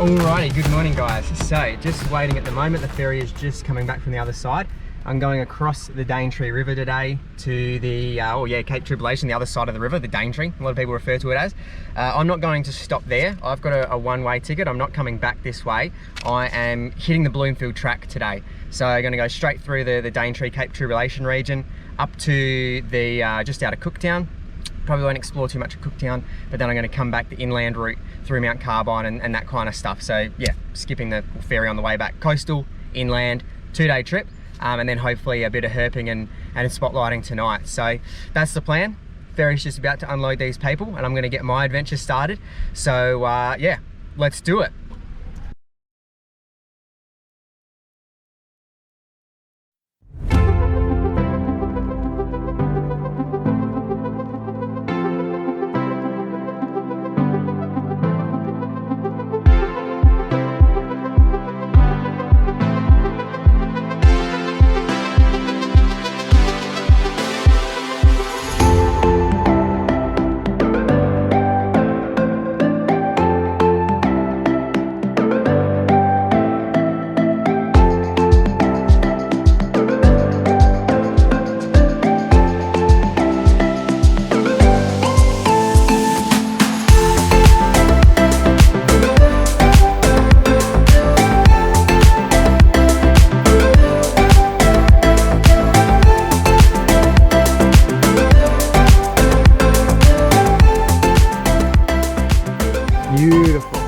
Alrighty, good morning guys. So, just waiting at the moment, the ferry is just coming back from the other side. I'm going across the Daintree River today to the, Cape Tribulation, the other side of the river, the Daintree, a lot of people refer to it as. I'm not going to stop there. I've got a one-way ticket. I'm not coming back this way. I am hitting the Bloomfield Track today. So I'm going to go straight through the Daintree Cape Tribulation region, up to the, just out of Cooktown. Probably won't explore too much of Cooktown, but then I'm going to come back the inland route through Mount Carbine and that kind of stuff. So yeah, skipping the ferry on the way back. Coastal, inland, 2-day trip, and then hopefully a bit of herping and spotlighting tonight. So that's the plan. Ferry's just about to unload these people and I'm going to get my adventure started. So yeah, let's do it. Beautiful.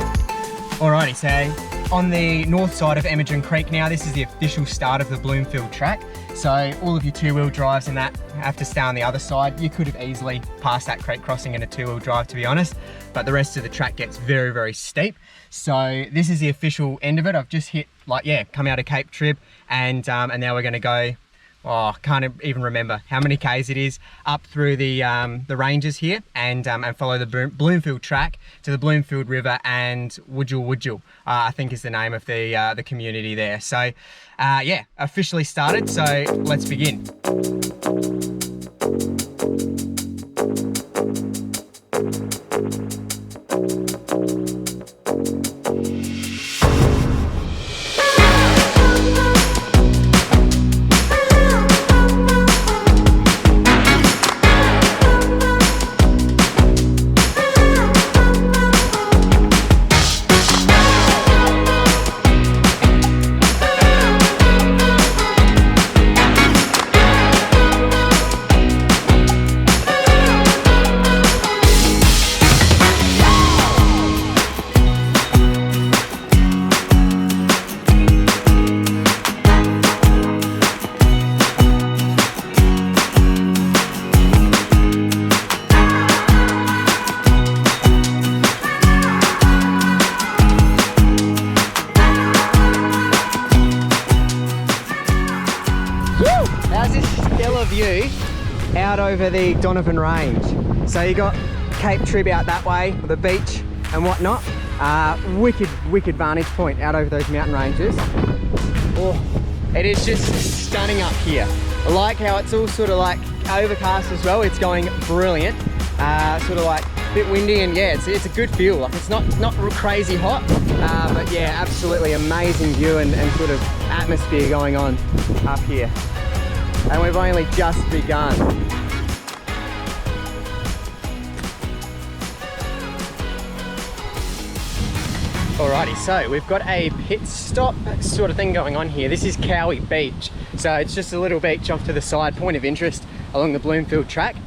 Alrighty, so on the north side of Wukuju Creek now, this is the official start of the Bloomfield Track. So all of your two-wheel drives and that have to stay on the other side. You could have easily passed that creek crossing in a two-wheel drive, to be honest, but the rest of the track gets very, very steep. So this is the official end of it. I've just hit, come out of Cape Trib, and now we're gonna go, I can't even remember how many Ks it is, up through the ranges here and follow the Bloomfield Track to the Bloomfield River and Wujal Wujal, I think is the name of the community there. So yeah, officially started, so let's begin. How's this stellar view out over the Donovan Range? So you got Cape Trib out that way, the beach and whatnot. Wicked vantage point out over those mountain ranges. Oh, it is just stunning up here. I like how it's all sort of like overcast as well. It's going brilliant. Sort of like a bit windy, and yeah, it's a good feel. Like it's not crazy hot, but yeah, absolutely amazing view and sort of atmosphere going on up here. And we've only just begun. Alrighty, so we've got a pit stop sort of thing going on here. This is Cowie Beach. So it's just a little beach off to the side, point of interest along the Bloomfield Track.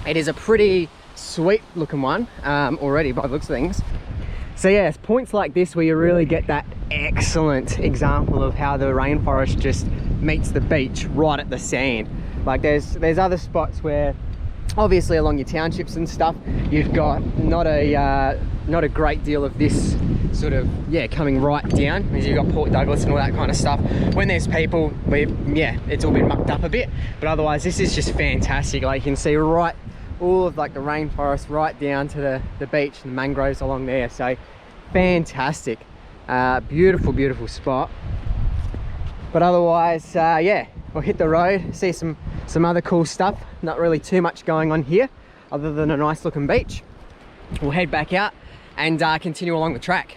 It is a pretty sweet looking one already by the looks of things. So yeah, it's points like this where you really get that excellent example of how the rainforest just meets the beach right at the sand. Like there's other spots where obviously along your townships and stuff, you've got not a great deal of this sort of, yeah, coming right down, because you've got Port Douglas and all that kind of stuff. When there's people, it's all been mucked up a bit, but otherwise this is just fantastic. Like you can see right, all of like the rainforest right down to the beach and the mangroves along there. So fantastic, beautiful spot. But otherwise, yeah, we'll hit the road, see some other cool stuff. Not really too much going on here other than a nice looking beach. We'll head back out and continue along the track.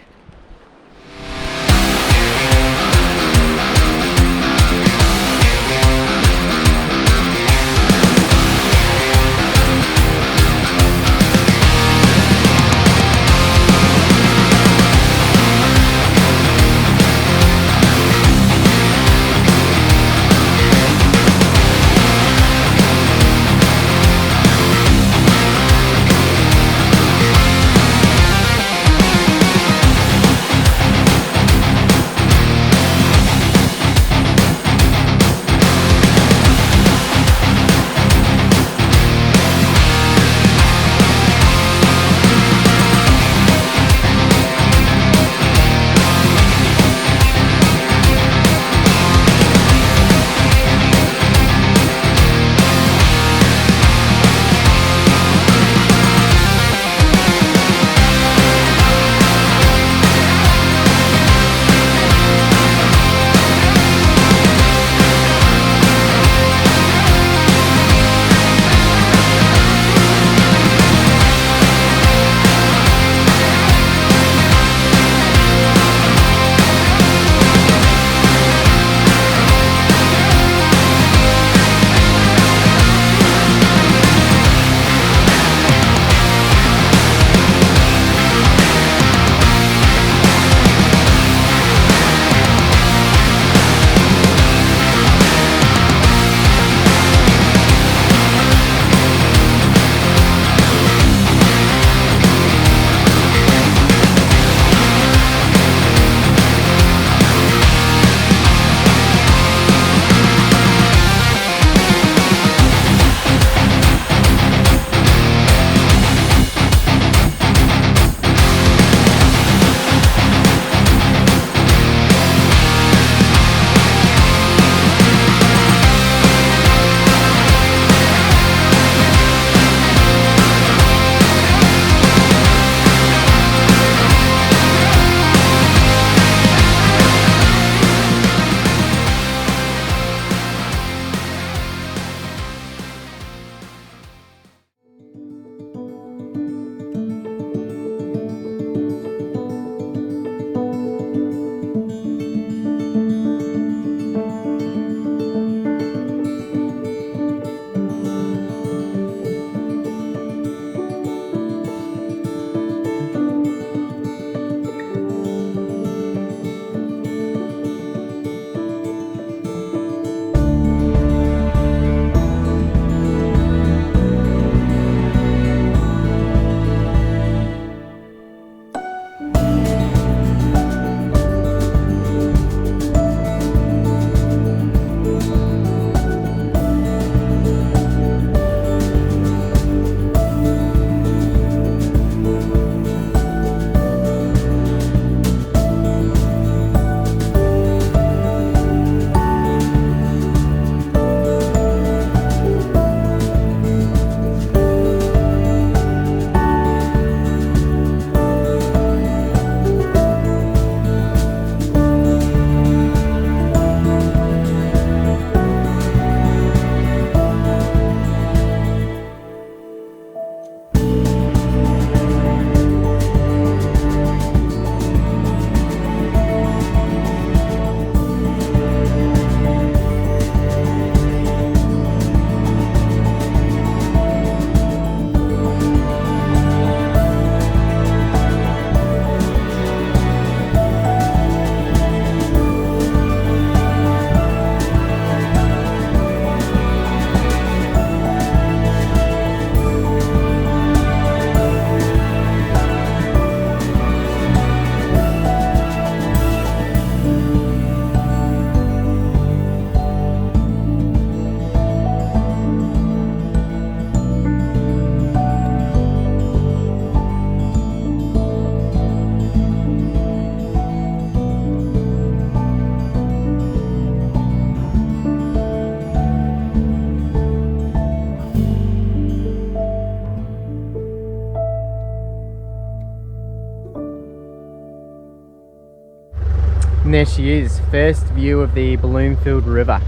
And there she is, first view of the Bloomfield River.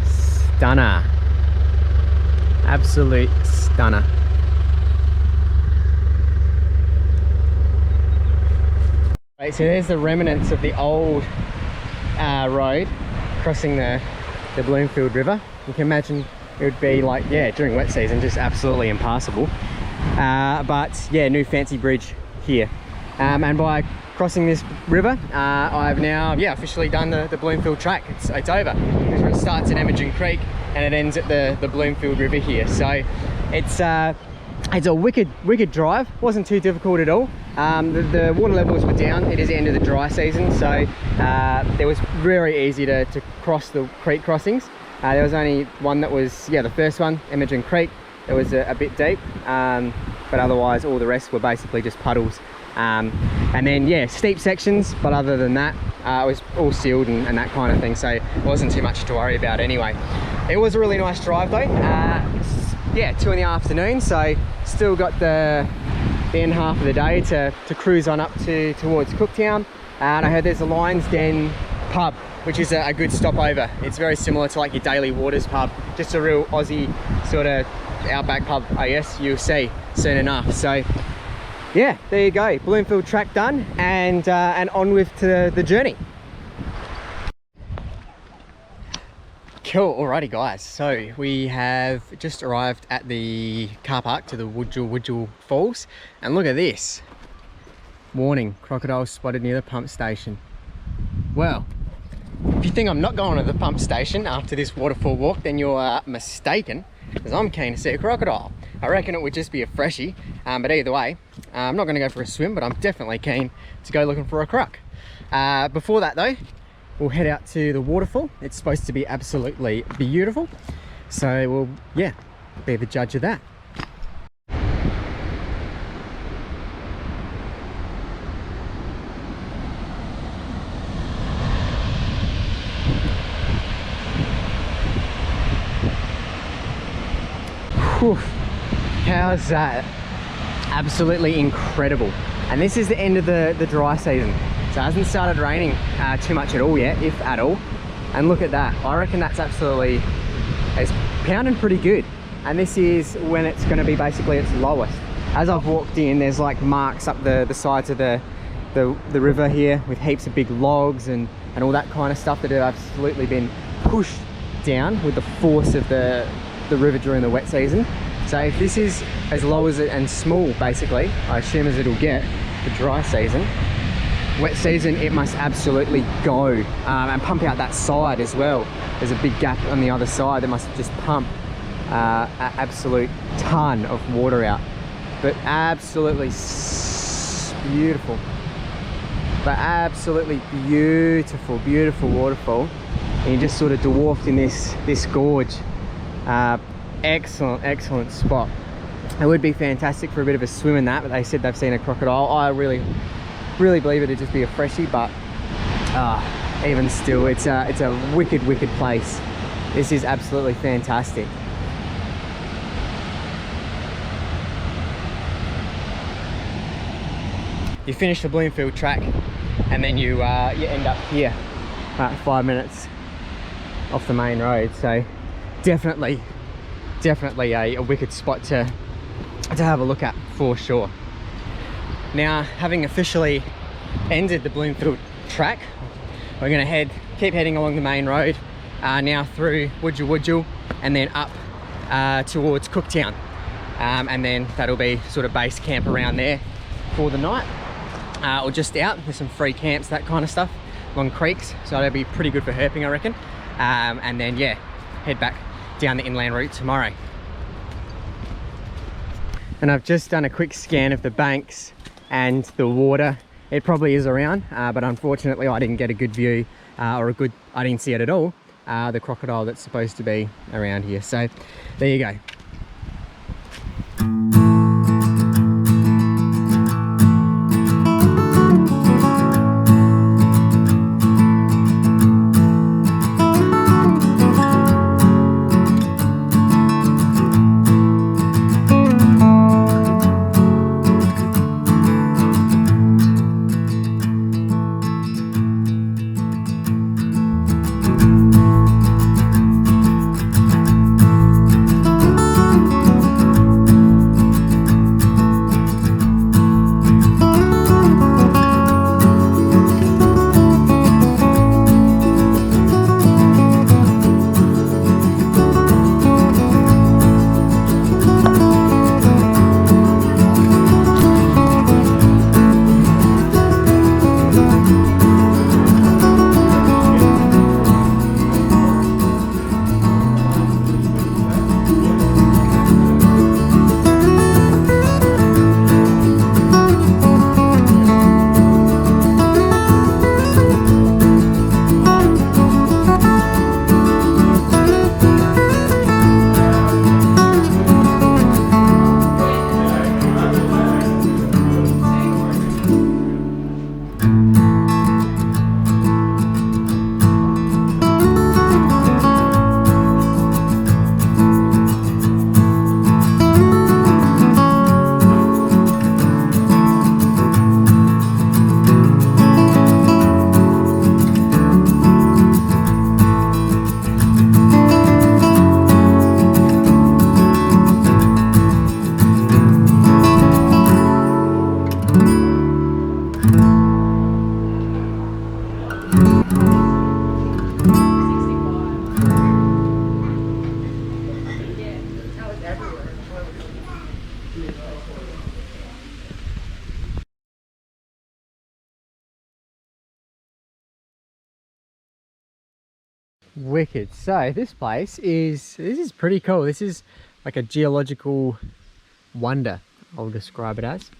Stunner. Absolute stunner. Right, so there's the remnants of the old road crossing the Bloomfield River. You can imagine it would be like, yeah, during wet season, just absolutely impassable. But yeah, new fancy bridge here. And by crossing this river, I've now, yeah, officially done the Bloomfield Track. It's over. It starts at Wukuju Creek and it ends at the Bloomfield River here. So it's a wicked drive. Wasn't too difficult at all. The water levels were down. It is the end of the dry season, so it was very easy to cross the creek crossings. There was only one that was, yeah, the first one, Wukuju Creek. It was a bit deep, but otherwise all the rest were basically just puddles. And then, yeah, steep sections, but other than that, it was all sealed and that kind of thing, so it wasn't too much to worry about anyway. It was a really nice drive though. Yeah, 2 in the afternoon, so still got the end half of the day to cruise on up towards Cooktown. And I heard there's a Lions Den pub, which is a good stopover. It's very similar to like your Daily Waters pub, just a real Aussie sort of outback pub, I guess you'll see soon enough. So yeah, there you go, Bloomfield Track done, and on with to the journey. Cool, alrighty guys, so we have just arrived at the car park to the Wujal Wujal Falls, and look at this. Warning, crocodile spotted near the pump station. Well, if you think I'm not going to the pump station after this waterfall walk, then you're mistaken, because I'm keen to see a crocodile. I reckon it would just be a freshie, but either way, I'm not going to go for a swim, but I'm definitely keen to go looking for a croc. Before that though, we'll head out to the waterfall. It's supposed to be absolutely beautiful, so we'll, yeah, be the judge of that. Whew. How's that? Absolutely incredible. And this is the end of the dry season, so it hasn't started raining too much at all yet, if at all. And look at that, I reckon that's absolutely, it's pounding pretty good. And this is when it's going to be basically its lowest. As I've walked in, there's like marks up the sides of the river here with heaps of big logs and all that kind of stuff that have absolutely been pushed down with the force of the river during the wet season. So if this is as low as it and small, basically, I assume as it'll get for dry season, wet season it must absolutely go, and pump out that side as well. There's a big gap on the other side that must just pump an absolute ton of water out. But absolutely beautiful, but absolutely beautiful waterfall, and you're just sort of dwarfed in this gorge. Excellent spot. It would be fantastic for a bit of a swim in that, but they said they've seen a crocodile. I really believe it'd just be a freshie, but even still, it's a wicked place. This is absolutely fantastic. You finish the Bloomfield Track and then you end up here, 5 minutes off the main road. So definitely a wicked spot to have a look at for sure. Now, having officially ended the Bloomfield Track, we're going to keep heading along the main road now through Wujal Wujal and then up towards Cooktown, and then that'll be sort of base camp around there for the night, or just out. There's some free camps, that kind of stuff along creeks, so that'll be pretty good for herping, I reckon. And then yeah, head back down the inland route tomorrow. And I've just done a quick scan of the banks and the water. It probably is around, but unfortunately I didn't get a good view, I didn't see it at all, the crocodile that's supposed to be around here. So there you go. Wicked. So this place is pretty cool. This is like a geological wonder, I'll describe it as.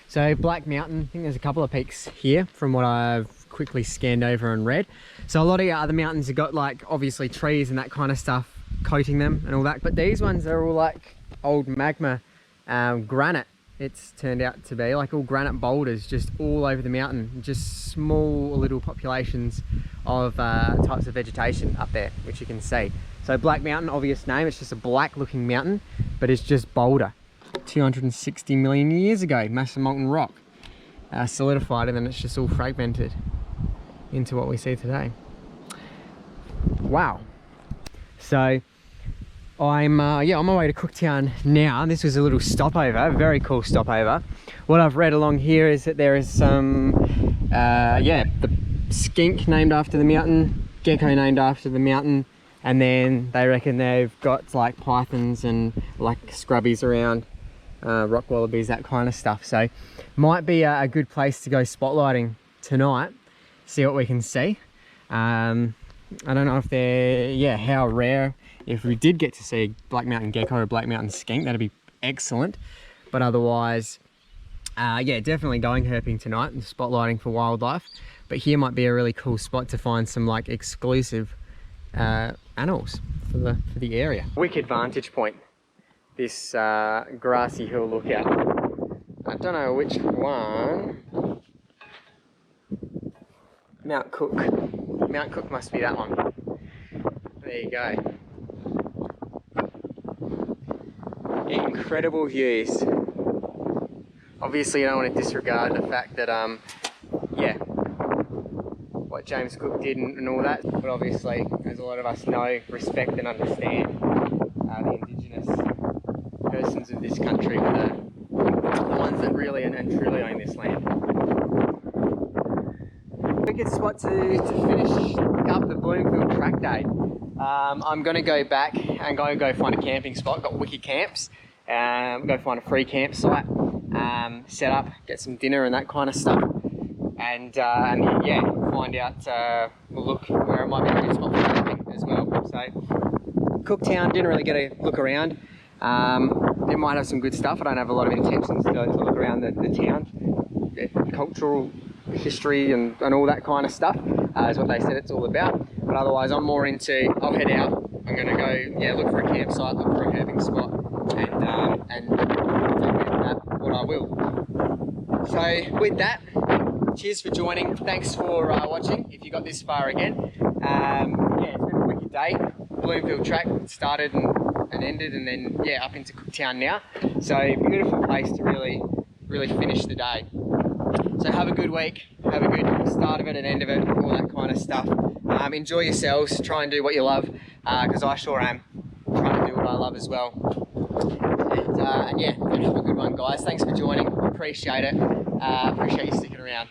So Black Mountain, I think there's a couple of peaks here from what I've quickly scanned over and read. So a lot of your other mountains have got like obviously trees and that kind of stuff coating them and all that, but these ones are all like old magma granite. It's turned out to be like all granite boulders just all over the mountain, just small little populations of types of vegetation up there, which you can see. So Black Mountain, obvious name, it's just a black looking mountain, but it's just boulder. 260 million years ago, massive molten rock solidified, and then it's just all fragmented into what we see today. Wow. So I'm on my way to Cooktown now. This was a little stopover, a very cool stopover. What I've read along here is that there is some the skink named after the mountain, gecko named after the mountain, and then they reckon they've got like pythons and like scrubbies around, rock wallabies, that kind of stuff. So might be a good place to go spotlighting tonight, see what we can see. I don't know if they're, how rare. If we did get to see a Black Mountain gecko or a Black Mountain skink, that'd be excellent. But otherwise, definitely going herping tonight and spotlighting for wildlife. But here might be a really cool spot to find some like exclusive animals for the area. Wicked vantage point, this grassy hill lookout. I don't know which one. Mount Cook. Mount Cook must be that one. There you go. Incredible views. Obviously you don't want to disregard the fact that what James Cook did and all that, but obviously, as a lot of us know, respect and understand the indigenous persons of this country were the ones that really and truly own this land. Wicked spot to finish up the Bloomfield Track day. I'm going to go back and go find a camping spot. Got Wiki Camps. Go find a free campsite, set up, get some dinner and that kind of stuff, and find out. We'll look where it might be a good spot for camping as well. So Cooktown, didn't really get a look around. It might have some good stuff. I don't have a lot of intentions to look around the town, cultural history and all that kind of stuff. Is what they said it's all about. But otherwise, I'm more into, I'll head out. I'm going to go, look for a campsite, look for a herping spot, and take that what I will. So with that, cheers for joining. Thanks for watching. If you got this far again, it's been a wicked day. Bloomfield Track started and ended, and then up into Cooktown now. So beautiful place to really finish the day. So have a good week, have a good start of it and end of it, all that kind of stuff. Enjoy yourselves, try and do what you love, because I sure am trying to do what I love as well. And have a good one, guys. Thanks for joining, appreciate it. Appreciate you sticking around.